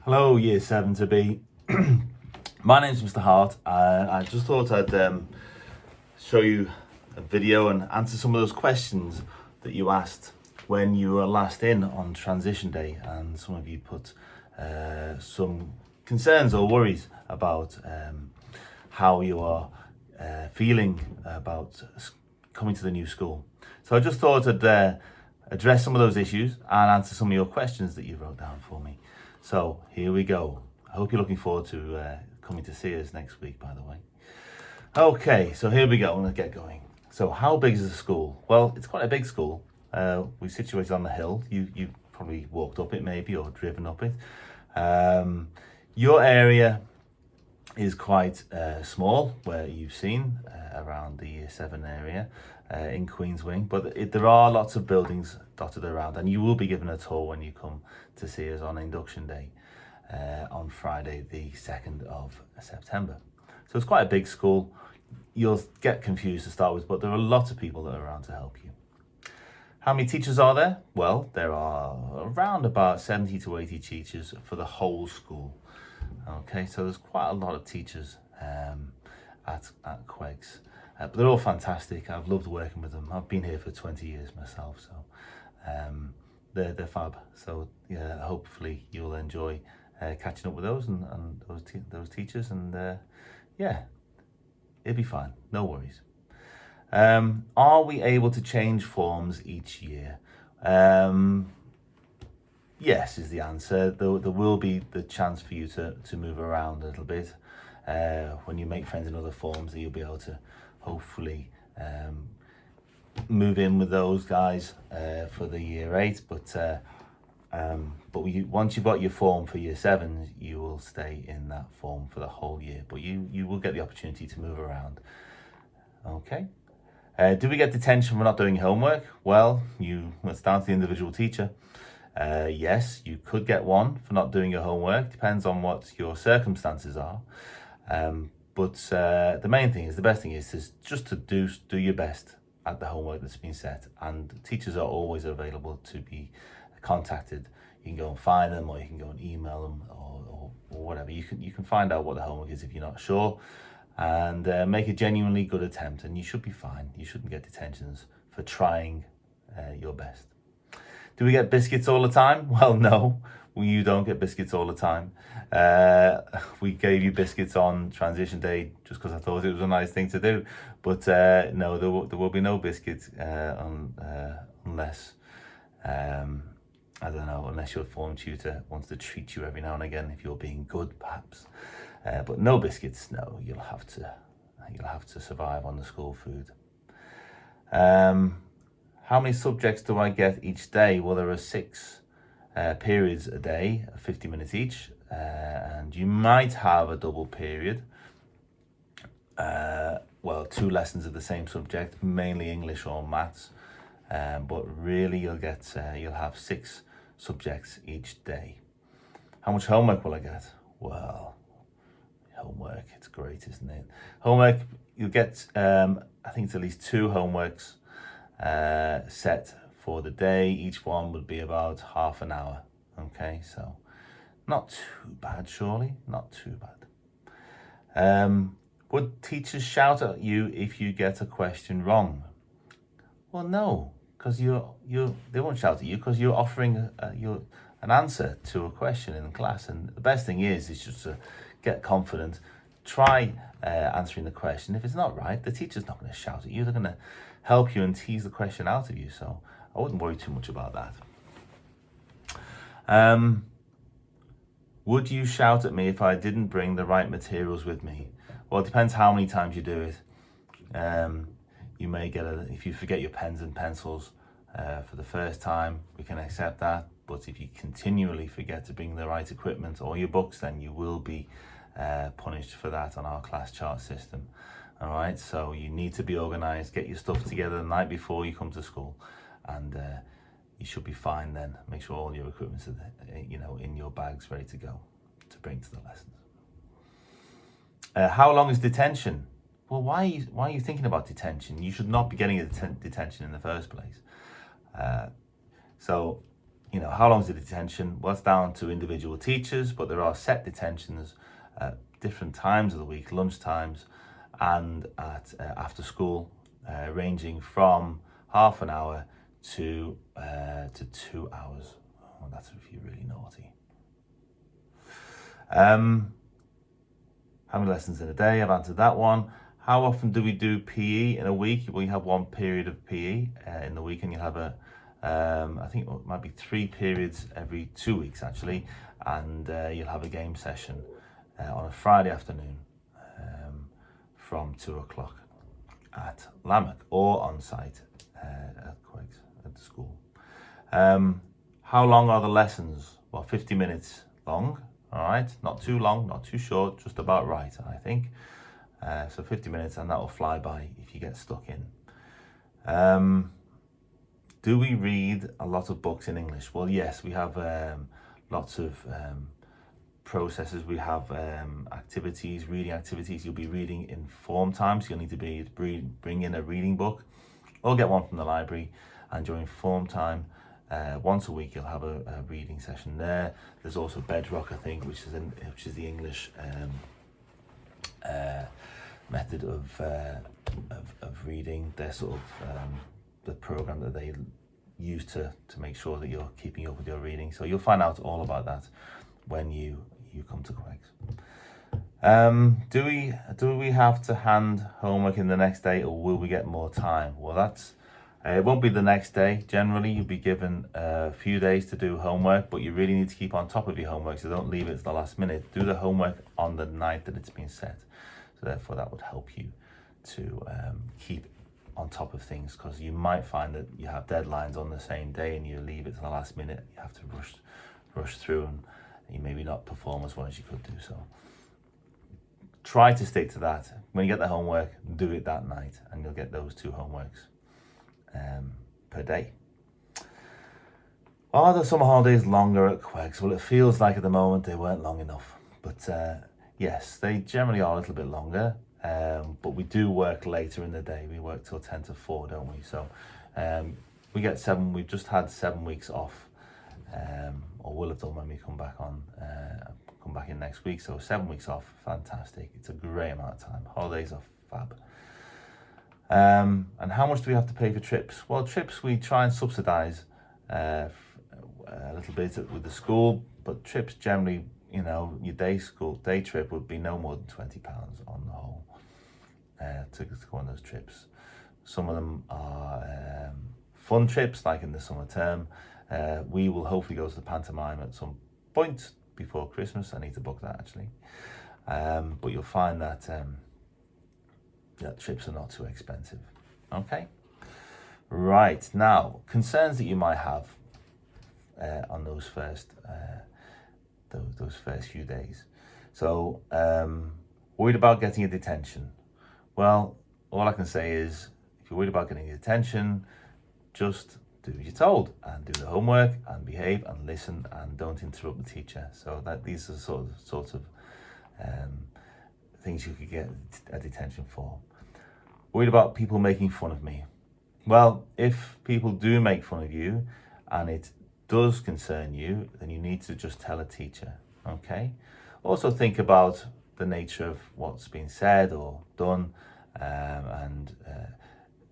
Hello, Year 7 to be. My name's Mr. Hart, and I just thought I'd show you a video and answer some of those questions that you asked when you were last in on transition day, and some of you put some concerns or worries about how you are feeling about coming to the new school. So I just thought I'd address some of those issues and answer some of your questions that you wrote down for me. So here we go. I hope you're looking forward to coming to see us next week, by the way. Okay, so here we go. I'm going to get going. So how big is the school? Well, it's quite a big school. We're situated on the hill. You probably walked up it maybe or driven up it. Your area is quite small, where you've seen around the Year 7 area in Queen's Wing, but there are lots of buildings dotted around, and you will be given a tour when you come to see us on induction day on Friday the 2nd of September. So it's quite a big school. You'll get confused to start with, but there are lots of people that are around to help you. How many teachers are there? Well, there are around about 70 to 80 teachers for the whole school. Okay, so there's quite a lot of teachers at Queggs, but they're all fantastic. I've loved working with them. I've been here for 20 years myself, so they're fab. So yeah, hopefully you'll enjoy catching up with those and those teachers, and yeah, it'll be fine. No worries. Are we able to change forms each year? Yes is the answer. There will be the chance for you to move around a little bit when you make friends in other forms, that you'll be able to hopefully move in with those guys for the Year 8. But once you've got your form for Year 7, you will stay in that form for the whole year. But you will get the opportunity to move around. Okay. Do we get detention for not doing homework? Well, it's down to the individual teacher. Yes, you could get one for not doing your homework. Depends on what your circumstances are. But the main thing is, the best thing is just to do your best at the homework that's been set. And teachers are always available to be contacted. You can go and find them, or you can go and email them, or whatever. You can find out what the homework is if you're not sure, and make a genuinely good attempt, and you should be fine. You shouldn't get detentions for trying your best. Do we get biscuits all the time? Well, no, you don't get biscuits all the time. We gave you biscuits on transition day just because I thought it was a nice thing to do. But no, there will be no biscuits unless, I don't know, unless your form tutor wants to treat you every now and again if you're being good, perhaps. But no biscuits, no, you'll have to survive on the school food. How many subjects do I get each day? Well, there are 6 periods a day, 50 minutes each, and you might have a double period. Well, 2 lessons of the same subject, mainly English or maths, but really you'll have 6 subjects each day. How much homework will I get? Well, homework, it's great, isn't it? Homework, you'll get, I think it's at least 2 homeworks set for the day. Each one would be about half an hour. Okay, so not too bad, surely, not too bad. Would teachers shout at you if you get a question wrong? Well, no, because they won't shout at you because you're offering an answer to a question in class. And the best thing is just to get confident, try answering the question. If it's not right, the teacher's not going to shout at you. They're going to help you and tease the question out of you. So I wouldn't worry too much about that. Would you shout at me if I didn't bring the right materials with me? Well, it depends how many times you do it. You may get if you forget your pens and pencils for the first time, we can accept that. But if you continually forget to bring the right equipment or your books, then you will be punished for that on our class chart system. All right, so you need to be organized, get your stuff together the night before you come to school, and you should be fine then. Make sure all your equipment's in your bags, ready to go to bring to the lessons. How long is detention? Well, why are you thinking about detention? You should not be getting a detention in the first place. So how long is the detention? Well, it's down to individual teachers, but there are set detentions at different times of the week, lunch times, and at after school, ranging from half an hour to 2 hours. Oh, that's if you're really naughty. How many lessons in a day? I've answered that one. How often do we do PE in a week? We have one period of PE in the week, and you have I think it might be 3 periods every 2 weeks actually, and you'll have a game session on a Friday afternoon from 2 o'clock at Lammock or on site at Quakes at the school. How long are the lessons? Well, 50 minutes long. All right, not too long, not too short, just about right, I think. So 50 minutes, and that will fly by if you get stuck in. Do we read a lot of books in English? Well, yes, we have lots of processes. We have activities, reading activities. You'll be reading in form time, so you'll need to bring in a reading book or get one from the library. And during form time, once a week, you'll have a reading session there. There's also Bedrock, I think, which is the English method of reading. They're sort of the program that they use to make sure that you're keeping up with your reading. So you'll find out all about that when you come to Quakes. Do we have to hand homework in the next day, or will we get more time? Well, it won't be the next day. Generally, you'll be given a few days to do homework, but you really need to keep on top of your homework, so don't leave it to the last minute. Do the homework on the night that it's been set. So therefore, that would help you to keep on top of things, because you might find that you have deadlines on the same day and you leave it to the last minute. You have to rush through, and you maybe not perform as well as you could do. So try to stick to that. When you get the homework, do it that night, and you'll get those 2 homeworks per day. Are the summer holidays longer at Quakes? Well, it feels like at the moment they weren't long enough, but yes, they generally are a little bit longer. But we do work later in the day. We work till 10 to 4, don't we? So we get 7. We've just had 7 weeks off, or will have done when we come back in next week. So 7 weeks off, fantastic. It's a great amount of time. Holidays are fab. And how much do we have to pay for trips? Well, trips we try and subsidise a little bit with the school, but trips generally, your day trip would be no more than £20 on the whole to go on those trips. Some of them are fun trips, like in the summer term. We will hopefully go to the pantomime at some point before Christmas. I need to book that actually. But you'll find that trips are not too expensive. Okay. Right, now, concerns that you might have on those first few days. So, worried about getting a detention. Well, all I can say is, if you're worried about getting a detention, just do as you're told and do the homework and behave and listen and don't interrupt the teacher. So that these are sort of things you could get a detention for. Worried about people making fun of me. Well, if people do make fun of you and it does concern you, then you need to just tell a teacher, okay? Also think about the nature of what's been said or done, and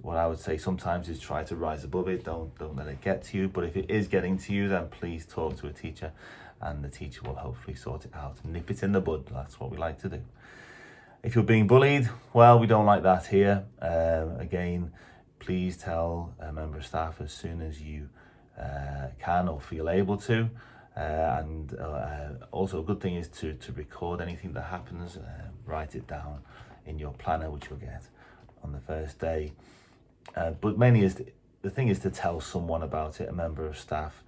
what I would say sometimes is try to rise above it. Don't let it get to you. But if it is getting to you, then please talk to a teacher, and the teacher will hopefully sort it out. Nip it in the bud. That's what we like to do. If you're being bullied, well, we don't like that here. Again, please tell a member of staff as soon as you can or feel able to. And also a good thing is to record anything that happens, write it down in your planner, which you'll get on the first day. But mainly the thing is to tell someone about it, a member of staff.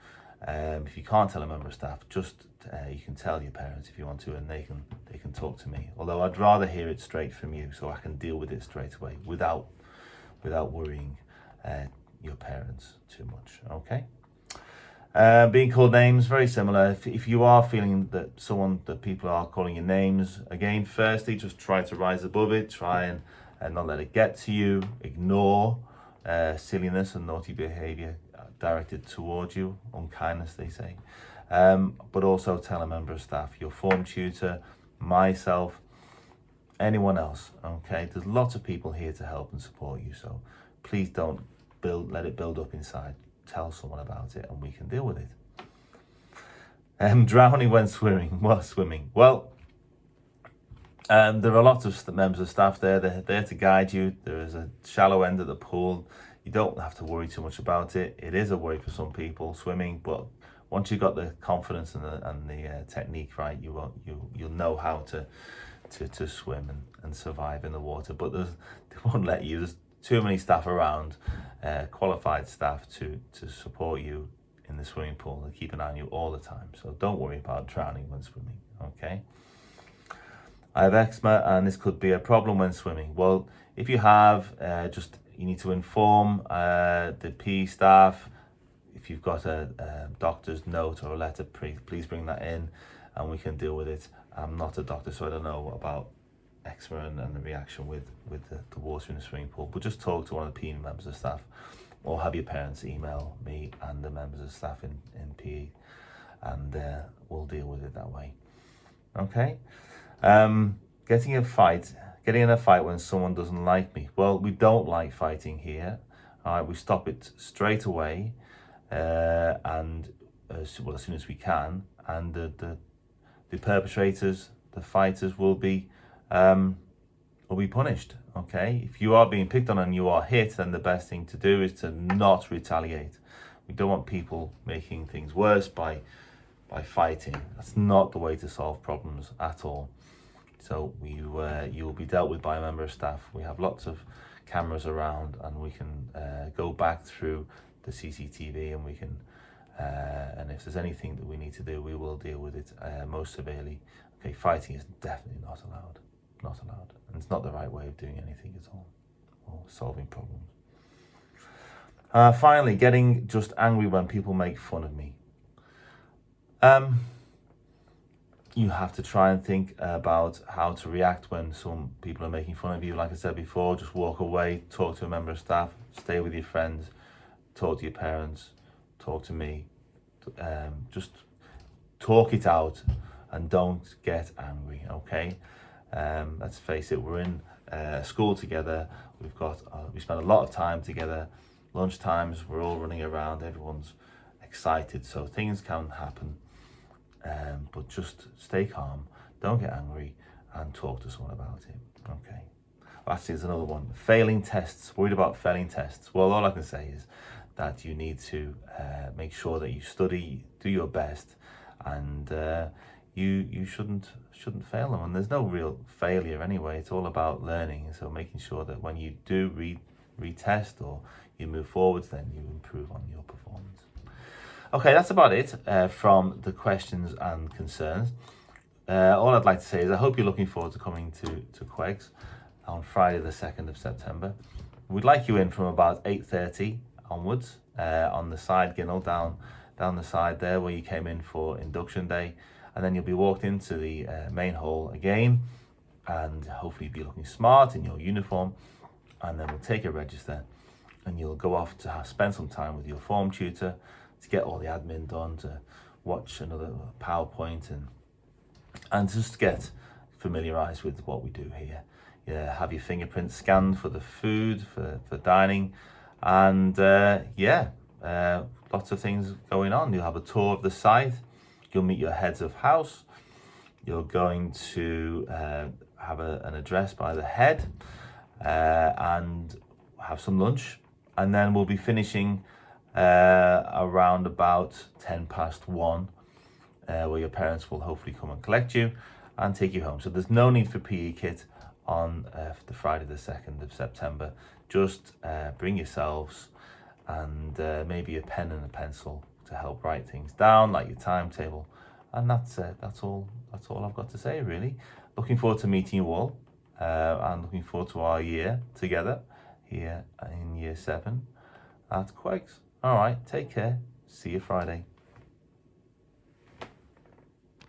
If you can't tell a member of staff, just you can tell your parents if you want to, and they can talk to me. Although I'd rather hear it straight from you, so I can deal with it straight away without worrying your parents too much. Okay. Being called names, very similar. If you are feeling that people are calling you names, again, firstly, just try to rise above it. Try and not let it get to you. Ignore silliness and naughty behaviour. directed towards you, unkindness they say, but also tell a member of staff, your form tutor, myself, anyone else. Okay, there's lots of people here to help and support you, so please don't let it build up inside. Tell someone about it and we can deal with it. Drowning when swimming. There are lots of members of staff there. They're there to guide you. There is a shallow end of the pool. You don't have to worry too much about it. It is a worry for some people, swimming, but once you've got the confidence and the technique right, you'll know how to swim and survive in the water. But they won't let you. There's too many staff around, qualified staff to support you in the swimming pool and keep an eye on you all the time. So don't worry about drowning when swimming. Okay. I have eczema and this could be a problem when swimming. Well, if you have, you need to inform the PE staff. If you've got a doctor's note or a letter, please bring that in and we can deal with it. I'm not a doctor, so I don't know about eczema and the reaction with the water in the swimming pool, but just talk to one of the PE members of staff or have your parents email me and the members of staff in PE and we'll deal with it that way. Okay. Getting in a fight when someone doesn't like me. Well, we don't like fighting here. All right, we stop it straight away, and as soon as we can. And the perpetrators, the fighters, will be punished. Okay, if you are being picked on and you are hit, then the best thing to do is to not retaliate. We don't want people making things worse by fighting. That's not the way to solve problems at all. So you will be dealt with by a member of staff. We have lots of cameras around and we can go back through the CCTV and we can and if there's anything that we need to do, we will deal with it most severely. Okay, fighting is definitely not allowed, and it's not the right way of doing anything at all or solving problems. Finally, getting just angry when people make fun of me. You have to try and think about how to react when some people are making fun of you. Like I said before, just walk away, talk to a member of staff, stay with your friends, talk to your parents, talk to me. Just talk it out and don't get angry, okay? Let's face it, we're in school together. We spend a lot of time together. Lunch times, we're all running around, everyone's excited, so things can happen. But just stay calm, don't get angry, and talk to someone about it. Okay. Actually, there's another one. Failing tests. Worried about failing tests. Well, all I can say is that you need to make sure that you study, do your best, and you shouldn't fail them. And there's no real failure anyway. It's all about learning. So making sure that when you do retest or you move forwards, then you improve on your performance. Okay, that's about it from the questions and concerns. All I'd like to say is I hope you're looking forward to coming to Quegs on Friday the 2nd of September. We'd like you in from about 8:30 onwards on the side ginnel down the side there where you came in for induction day, and then you'll be walked into the main hall again, and hopefully be looking smart in your uniform, and then we'll take a register and you'll go off to spend some time with your form tutor to get all the admin done, to watch another PowerPoint and just get familiarised with what we do here. Yeah, have your fingerprints scanned for the food, for dining, and lots of things going on. You'll have a tour of the site, you'll meet your heads of house, you're going to have an address by the head and have some lunch, and then we'll be finishing around about 1:10 where your parents will hopefully come and collect you and take you home. So there's no need for PE kit on the Friday the 2nd of September. Just bring yourselves and maybe a pen and a pencil to help write things down, like your timetable, and that's all I've got to say, really. Looking forward to meeting you all and looking forward to our year together here in year 7 at Quegs. All right, take care. See you Friday.